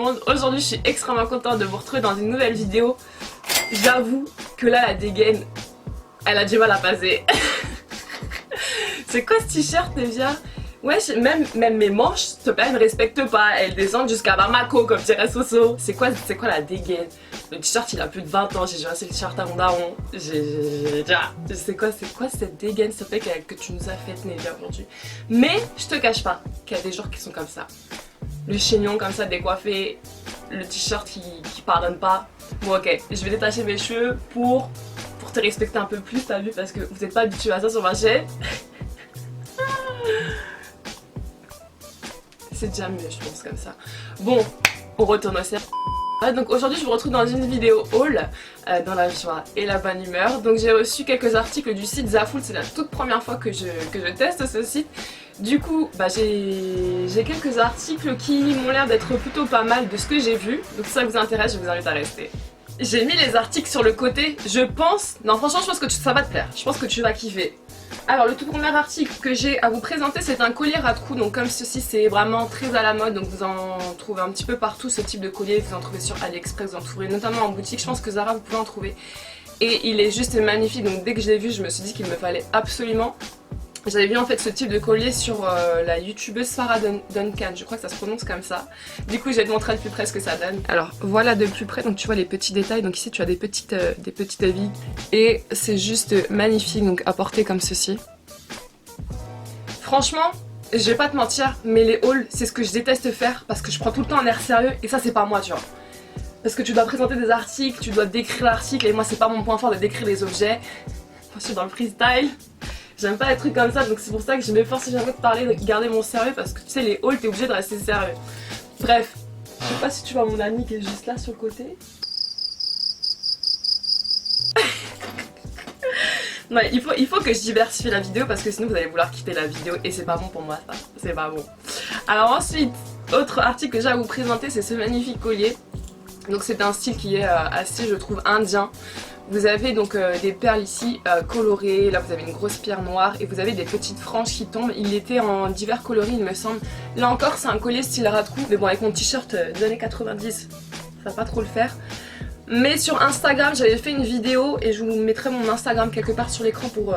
monde. Aujourd'hui je suis extrêmement contente de vous retrouver dans une nouvelle vidéo. J'avoue que là la dégaine, elle a du mal à passer. C'est quoi ce t-shirt Nevia? Ouais, même mes manches, s'il te plaît, elles me respectent pas. Elles descendent jusqu'à Bamako comme dirait Soso. C'est quoi la dégaine? Le t-shirt il a plus de 20 ans, j'ai déjà acheté le t-shirt à mon daron. C'est quoi cette dégaine s'il te plaît que tu nous as faite Nevia aujourd'hui? Mais je te cache pas qu'il y a des gens qui sont comme ça. Le chignon comme ça décoiffé, le t-shirt qui pardonne pas. Bon ok, je vais détacher mes cheveux pour te respecter un peu plus, t'as vu, parce que vous n'êtes pas habitué à ça sur ma chaîne. C'est déjà mieux je pense comme ça. Bon, on retourne au cercle. Donc aujourd'hui je vous retrouve dans une vidéo haul dans la joie et la bonne humeur. Donc j'ai reçu quelques articles du site Zaful, c'est la toute première fois que je teste ce site. Du coup bah, j'ai quelques articles qui m'ont l'air d'être plutôt pas mal de ce que j'ai vu. Donc si ça vous intéresse je vous invite à rester. J'ai mis les articles sur le côté, je pense... Non franchement je pense que ça va te plaire, je pense que tu vas kiffer. Alors le tout premier article que j'ai à vous présenter c'est un collier à trous, donc comme ceci c'est vraiment très à la mode, donc vous en trouvez un petit peu partout ce type de collier, vous en trouvez sur AliExpress, vous en trouverez notamment en boutique, je pense que Zara vous pouvez en trouver. Et il est juste magnifique, donc dès que je l'ai vu je me suis dit qu'il me fallait absolument. J'avais vu en fait ce type de collier sur la youtubeuse Farah Duncan, je crois que ça se prononce comme ça. Du coup je vais te montrer de plus près ce que ça donne. Alors voilà de plus près, donc tu vois les petits détails, donc ici tu as des petites avis et c'est juste magnifique, donc à porter comme ceci. Franchement, je vais pas te mentir, mais les hauls c'est ce que je déteste faire parce que je prends tout le temps un air sérieux et ça c'est pas moi tu vois. Parce que tu dois présenter des articles, tu dois décrire l'article et moi c'est pas mon point fort de décrire les objets. Moi je suis dans le freestyle. J'aime pas les trucs comme ça, donc c'est pour ça que je m'efforce si j'aimerais te parler de garder mon sérieux parce que tu sais les hauls t'es obligé de rester sérieux. Bref, je sais pas si tu vois mon ami qui est juste là sur le côté. Ouais, il faut que je diversifie la vidéo parce que sinon vous allez vouloir quitter la vidéo et c'est pas bon pour moi ça, c'est pas bon. Alors ensuite, autre article que j'ai à vous présenter c'est ce magnifique collier. Donc c'est un style qui est assez je trouve indien. Vous avez donc des perles ici colorées, là vous avez une grosse pierre noire et vous avez des petites franges qui tombent. Il était en divers coloris il me semble. Là encore c'est un collier style rat-de-cou, mais bon avec mon t-shirt des années 90 ça va pas trop le faire. Mais sur Instagram j'avais fait une vidéo et je vous mettrai mon Instagram quelque part sur l'écran pour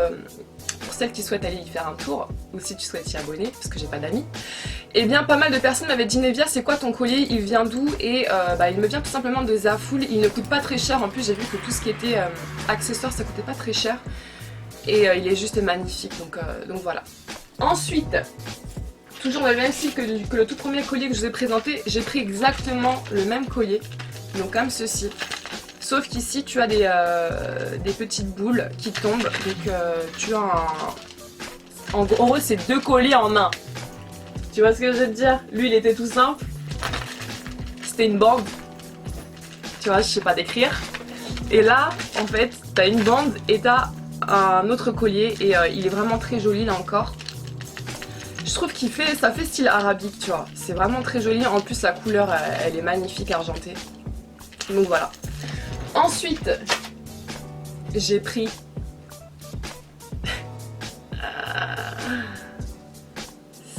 celles qui souhaitent aller y faire un tour ou si tu souhaites y abonner parce que j'ai pas d'amis. Et bien pas mal de personnes m'avaient dit Nevia c'est quoi ton collier, il vient d'où? Et il me vient tout simplement de Zaful, il ne coûte pas très cher, en plus j'ai vu que tout ce qui était accessoires ça coûtait pas très cher. Et il est juste magnifique donc voilà. Ensuite, toujours dans le même style que le tout premier collier que je vous ai présenté, j'ai pris exactement le même collier, donc comme ceci. Sauf qu'ici tu as des petites boules qui tombent, donc tu as un... En gros c'est deux colliers en un. Tu vois ce que je veux te dire? Lui il était tout simple. C'était une bande. Tu vois, je sais pas décrire. Et là, en fait, t'as une bande et t'as un autre collier et il est vraiment très joli là encore. Je trouve ça fait style arabique, tu vois. C'est vraiment très joli. En plus la couleur elle est magnifique argentée. Donc voilà. Ensuite, j'ai pris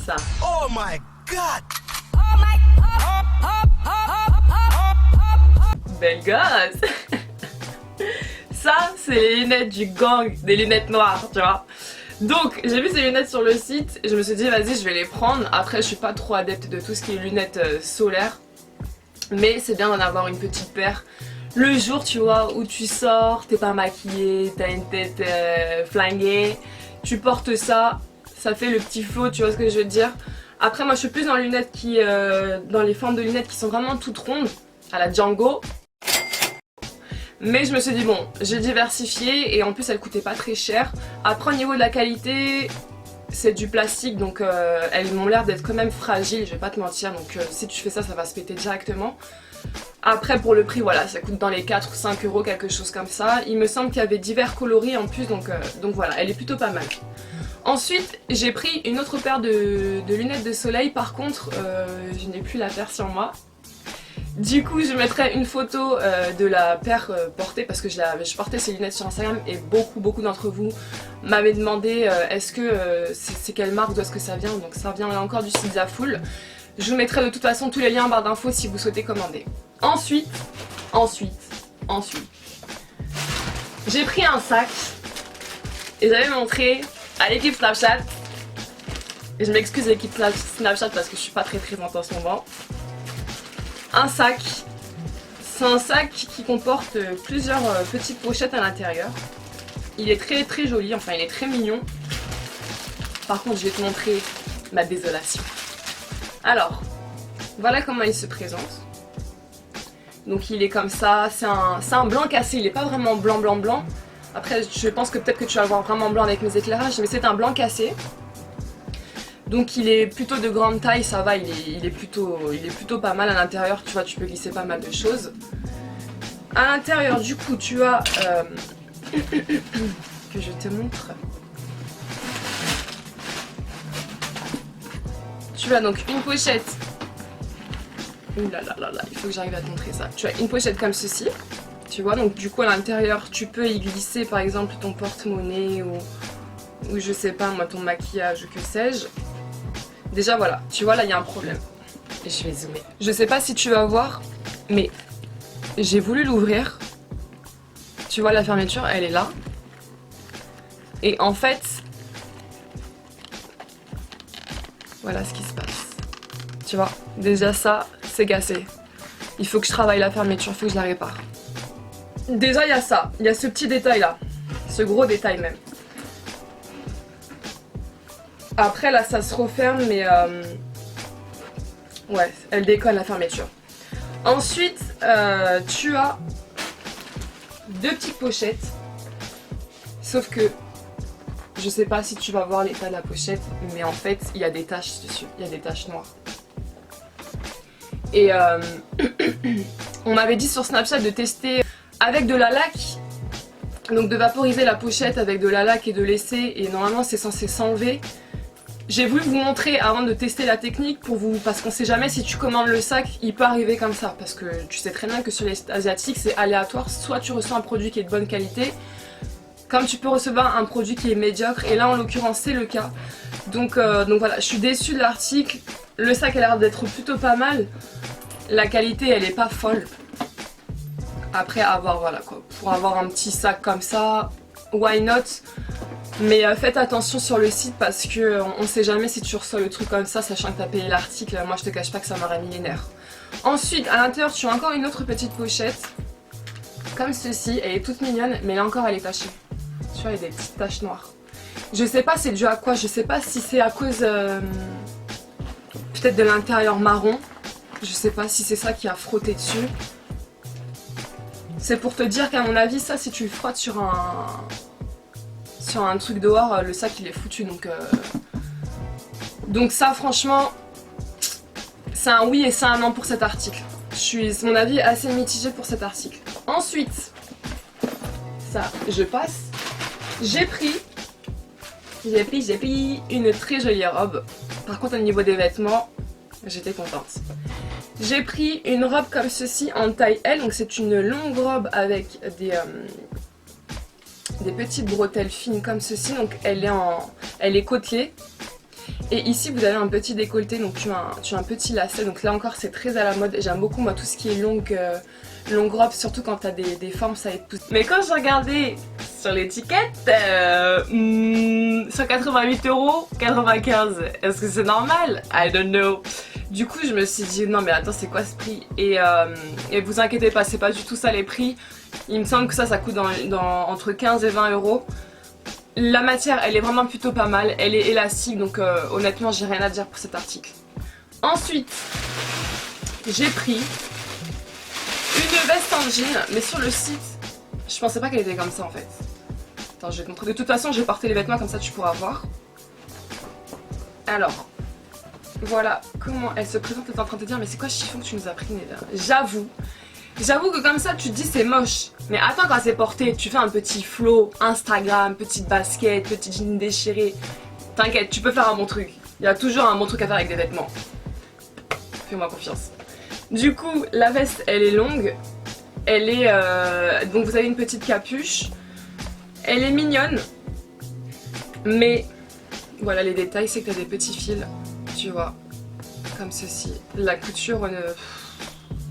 ça. Oh my god! Belle gosse. Ça c'est les lunettes du gang, des lunettes noires tu vois. Donc j'ai vu ces lunettes sur le site et je me suis dit vas-y je vais les prendre. Après je suis pas trop adepte de tout ce qui est lunettes solaires, mais c'est bien d'en avoir une petite paire le jour tu vois où tu sors, t'es pas maquillée, t'as une tête flinguée, tu portes ça, ça fait le petit flow, tu vois ce que je veux dire. Après moi je suis plus dans les lunettes dans les formes de lunettes qui sont vraiment toutes rondes à la Django. Mais je me suis dit bon, j'ai diversifié et en plus elles coûtaient pas très cher. Après au niveau de la qualité, c'est du plastique donc elles m'ont l'air d'être quand même fragiles, je vais pas te mentir. Donc si tu fais ça, ça va se péter directement. Après pour le prix voilà, ça coûte dans les 4 ou 5 euros, quelque chose comme ça. Il me semble qu'il y avait divers coloris en plus donc voilà, elle est plutôt pas mal. Ensuite j'ai pris une autre paire de lunettes de soleil, par contre je n'ai plus la paire sur moi. Du coup je mettrai une photo de la paire portée parce que je portais ces lunettes sur Instagram et beaucoup d'entre vous m'avaient demandé est-ce que c'est quelle marque, d'où est-ce que ça vient. Donc ça vient là encore du site Zaful. Je vous mettrai de toute façon tous les liens en barre d'infos si vous souhaitez commander. Ensuite, j'ai pris un sac et j'avais montré à l'équipe Snapchat. Et je m'excuse l'équipe Snapchat parce que je suis pas très présente en ce moment. Un sac. C'est un sac qui comporte plusieurs petites pochettes à l'intérieur. Il est très très joli, enfin il est très mignon. Par contre je vais te montrer ma désolation. Alors, voilà comment il se présente. Donc il est comme ça, c'est un blanc cassé, il n'est pas vraiment blanc. Après je pense que peut-être que tu vas le voir vraiment blanc avec mes éclairages, mais c'est un blanc cassé. Donc il est plutôt de grande taille, ça va, il est plutôt pas mal à l'intérieur, tu vois, tu peux glisser pas mal de choses. À l'intérieur du coup tu as, que je te montre. Tu as donc une pochette. Ouh là là là là, il faut que j'arrive à te montrer ça. Tu as une pochette comme ceci, tu vois, donc du coup à l'intérieur tu peux y glisser par exemple ton porte-monnaie ou je sais pas moi ton maquillage ou que sais-je. Déjà voilà, tu vois là il y a un problème. Et je vais zoomer. Je sais pas si tu vas voir, mais j'ai voulu l'ouvrir. Tu vois la fermeture, elle est là. Et en fait, voilà ce qui se passe. Tu vois, déjà ça, c'est cassé. Il faut que je travaille la fermeture, il faut que je la répare. Déjà il y a ça, il y a ce petit détail là. Ce gros détail même. Après là ça se referme mais ouais, elle déconne la fermeture. Ensuite tu as deux petites pochettes. Sauf que je sais pas si tu vas voir l'état de la pochette, mais en fait il y a des taches dessus, il y a des taches noires. Et on m'avait dit sur Snapchat de tester avec de la laque. Donc de vaporiser la pochette avec de la laque et de laisser, et normalement c'est censé s'enlever. J'ai voulu vous montrer avant de tester la technique parce qu'on sait jamais si tu commandes le sac, il peut arriver comme ça. Parce que tu sais très bien que sur les sites asiatiques c'est aléatoire, soit tu reçois un produit qui est de bonne qualité, comme tu peux recevoir un produit qui est médiocre, et là en l'occurrence c'est le cas. Donc voilà, je suis déçue de l'article, le sac a l'air d'être plutôt pas mal, la qualité elle est pas folle. Après avoir voilà quoi, pour avoir un petit sac comme ça, why not? Mais faites attention sur le site parce que on sait jamais si tu reçois le truc comme ça, sachant que tu as payé l'article. Moi je te cache pas que ça m'aurait mis les nerfs. Ensuite à l'intérieur tu as encore une autre petite pochette comme ceci, elle est toute mignonne mais là encore elle est tachée. Tu vois, il y a des petites taches noires. Je sais pas c'est dû à quoi, je sais pas si c'est à cause peut-être de l'intérieur marron. Je sais pas si c'est ça qui a frotté dessus. C'est pour te dire qu'à mon avis ça si tu le frottes sur un truc dehors, le sac il est foutu donc ça franchement c'est un oui et c'est un non pour cet article. Mon avis est assez mitigé pour cet article. Ensuite, ça je passe. J'ai pris une très jolie robe. Par contre au niveau des vêtements, j'étais contente. J'ai pris une robe comme ceci en taille L, donc c'est une longue robe avec des petites bretelles fines comme ceci, donc elle est côtelée. Et ici vous avez un petit décolleté, donc tu as un petit lacet, donc là encore c'est très à la mode. J'aime beaucoup moi tout ce qui est longue robe, surtout quand tu as des formes ça épouse. Mais quand je regardais sur l'étiquette, 188 €, 95, est-ce que c'est normal? I don't know. Du coup je me suis dit non mais attends c'est quoi ce prix, et vous inquiétez pas, c'est pas du tout ça les prix. Il me semble que ça coûte entre 15 et 20 €. La matière elle est vraiment plutôt pas mal, elle est élastique donc honnêtement j'ai rien à dire pour cet article. Ensuite j'ai pris une veste en jean, mais sur le site je pensais pas qu'elle était comme ça en fait. Attends je vais te montrer, de toute façon j'ai porté les vêtements comme ça tu pourras voir. Alors voilà comment elle se présente. T'es en train de te dire mais c'est quoi ce chiffon que tu nous as pris Neda? J'avoue que comme ça tu te dis c'est moche. Mais attends quand c'est porté, tu fais un petit flow Instagram, petite basket, petit jean déchiré. T'inquiète, tu peux faire un bon truc. Il y a toujours un bon truc à faire avec des vêtements. Fais-moi confiance. Du coup la veste elle est longue. Elle est donc vous avez une petite capuche. Elle est mignonne. Mais voilà les détails, c'est que t'as des petits fils. Tu vois, comme ceci. La couture,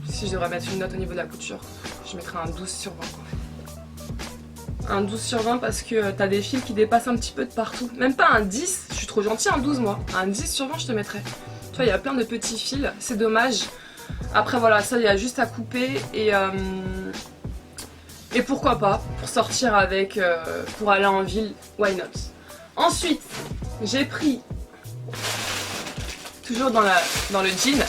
si je devrais mettre une note au niveau de la couture, je mettrais un 12 sur 20. Un 12 sur 20 parce que t'as des fils qui dépassent un petit peu de partout. Même pas un 10, je suis trop gentille, un 12 moi. Un 10 sur 20 je te mettrais. Tu vois, il y a plein de petits fils, c'est dommage. Après voilà, ça il y a juste à couper et pourquoi pas, pour sortir avec, pour aller en ville, why not. Ensuite, j'ai pris, toujours dans le jean,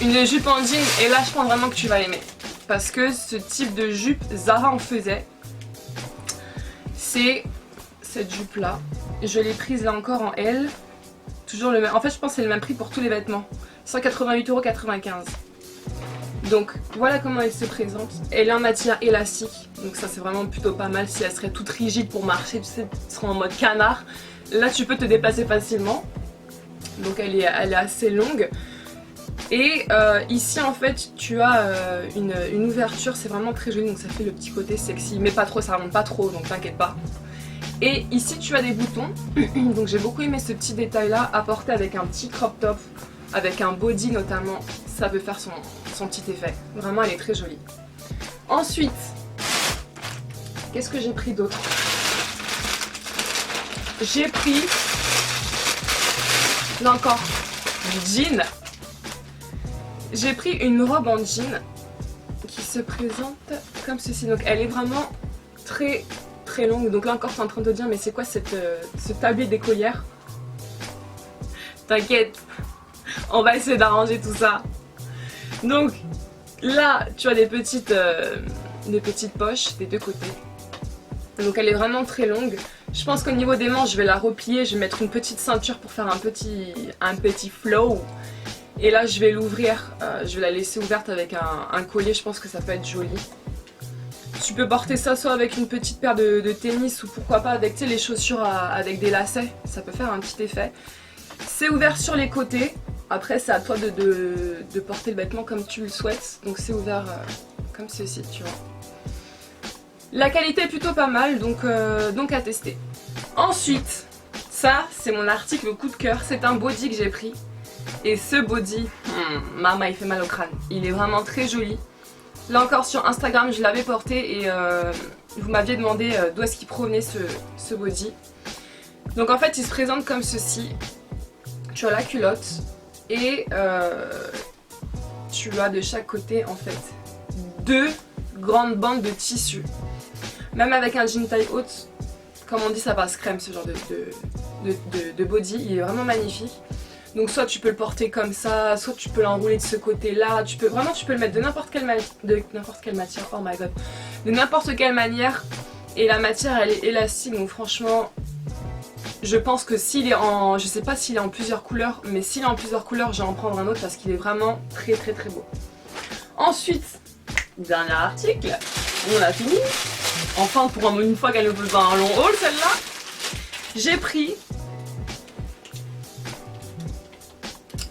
une jupe en jean et là je pense vraiment que tu vas aimer. Parce que ce type de jupe, Zara en faisait. C'est cette jupe là. Je l'ai prise là encore en L. Toujours le même. En fait, je pense que c'est le même prix pour tous les vêtements. 188,95 €. Donc voilà comment elle se présente. Elle est en matière élastique. Donc ça c'est vraiment plutôt pas mal. Si elle serait toute rigide pour marcher, tu sais, tu serais en mode canard. Là tu peux te déplacer facilement. Donc elle est assez longue. Et ici en fait tu as une ouverture, c'est vraiment très joli, donc ça fait le petit côté sexy, mais pas trop, ça remonte pas trop, donc t'inquiète pas. Et ici tu as des boutons, donc j'ai beaucoup aimé ce petit détail là, apporté avec un petit crop top, avec un body notamment, ça peut faire son petit effet. Vraiment elle est très jolie. Ensuite, qu'est-ce que j'ai pris d'autre? J'ai pris, là encore, du jean. J'ai pris une robe en jean qui se présente comme ceci. Donc elle est vraiment très très longue. Donc là encore tu es en train de te dire mais c'est quoi ce tablier d'écolière? T'inquiète, on va essayer d'arranger tout ça. Donc là tu as des petites poches des deux côtés. Donc elle est vraiment très longue. Je pense qu'au niveau des manches je vais la replier. Je vais mettre une petite ceinture pour faire un petit flow. Et là je vais l'ouvrir, je vais la laisser ouverte avec un collier, je pense que ça peut être joli. Tu peux porter ça soit avec une petite paire de tennis ou pourquoi pas avec les chaussures avec des lacets, ça peut faire un petit effet. C'est ouvert sur les côtés, après c'est à toi de porter le vêtement comme tu le souhaites, donc c'est ouvert comme ceci, tu vois. La qualité est plutôt pas mal, donc à tester. Ensuite, ça c'est mon article coup de cœur, c'est un body que j'ai pris. Et ce body, maman il fait mal au crâne, il est vraiment très joli. Là encore sur Instagram je l'avais porté et vous m'aviez demandé d'où est-ce qu'il provenait ce body. Donc en fait il se présente comme ceci. Tu as la culotte et tu as de chaque côté en fait deux grandes bandes de tissu. Même avec un jean taille haute, comme on dit ça passe crème ce genre de body, il est vraiment magnifique. Donc soit tu peux le porter comme ça, soit tu peux l'enrouler de ce côté là, tu peux le mettre de n'importe quelle matière, oh my god, de n'importe quelle manière. Et la matière elle est élastique, donc franchement je pense que s'il est en, je sais pas s'il est en plusieurs couleurs, mais s'il est en plusieurs couleurs je vais en prendre un autre parce qu'il est vraiment très très très beau. Ensuite, dernier article, on a fini, enfin pour une fois qu'elle ne veut pas un long haul celle-là, j'ai pris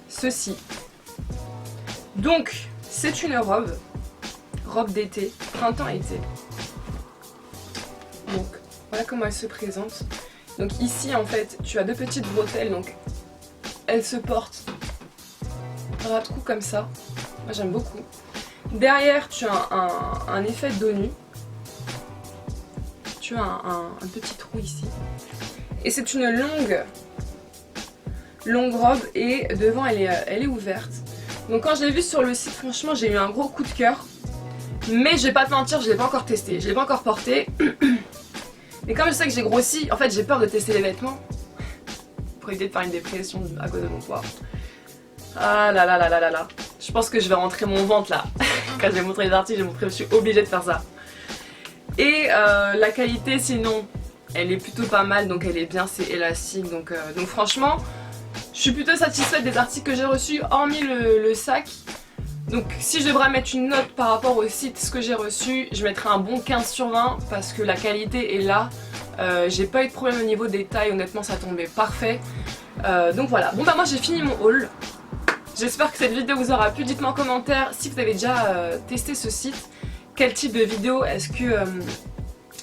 ceci. Donc c'est une robe d'été, printemps-été. Donc voilà comment elle se présente. Donc ici en fait tu as deux petites bretelles, donc elle se porte ras de cou comme ça. Moi j'aime beaucoup. Derrière tu as un effet dos nu. Tu as un petit trou ici. Et c'est une longue robe et devant elle est ouverte. Donc quand je l'ai vue sur le site, franchement j'ai eu un gros coup de cœur. Mais je vais pas te mentir, je l'ai pas encore testé, je l'ai pas encore porté. Et comme je sais que j'ai grossi, en fait j'ai peur de tester les vêtements pour éviter de faire une dépression à cause de mon poids. Ah là là là là là là. Je pense que je vais rentrer mon ventre là. Quand je vais montrer les articles, je suis obligée de faire ça. Et la qualité sinon, elle est plutôt pas mal, donc elle est bien, c'est élastique. Donc franchement, je suis plutôt satisfaite des articles que j'ai reçus, hormis le sac. Donc si je devrais mettre une note par rapport au site, ce que j'ai reçu, je mettrais un bon 15 sur 20 parce que la qualité est là. J'ai pas eu de problème au niveau des tailles, honnêtement ça tombait parfait. Donc voilà, bon bah moi j'ai fini mon haul. J'espère que cette vidéo vous aura plu, dites-moi en commentaire si vous avez déjà testé ce site. Quel type de vidéo est-ce que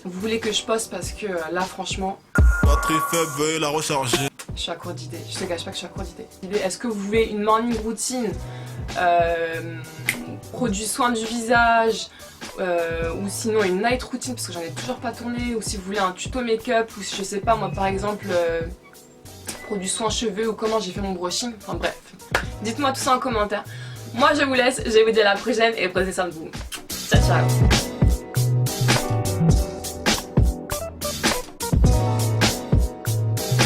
vous voulez que je poste parce que là franchement... Batterie faible, veuillez la recharger. Je suis à court d'idées, je te cache pas que je suis à court d'idées. Est-ce que vous voulez une morning routine, produit soin du visage, ou sinon une night routine parce que j'en ai toujours pas tourné, ou si vous voulez un tuto make-up, ou si je sais pas moi par exemple produit soin cheveux ou comment j'ai fait mon brushing, enfin bref. Dites-moi tout ça en commentaire. Moi je vous laisse, je vous dis à la prochaine et prenez soin de vous. Ciao ciao.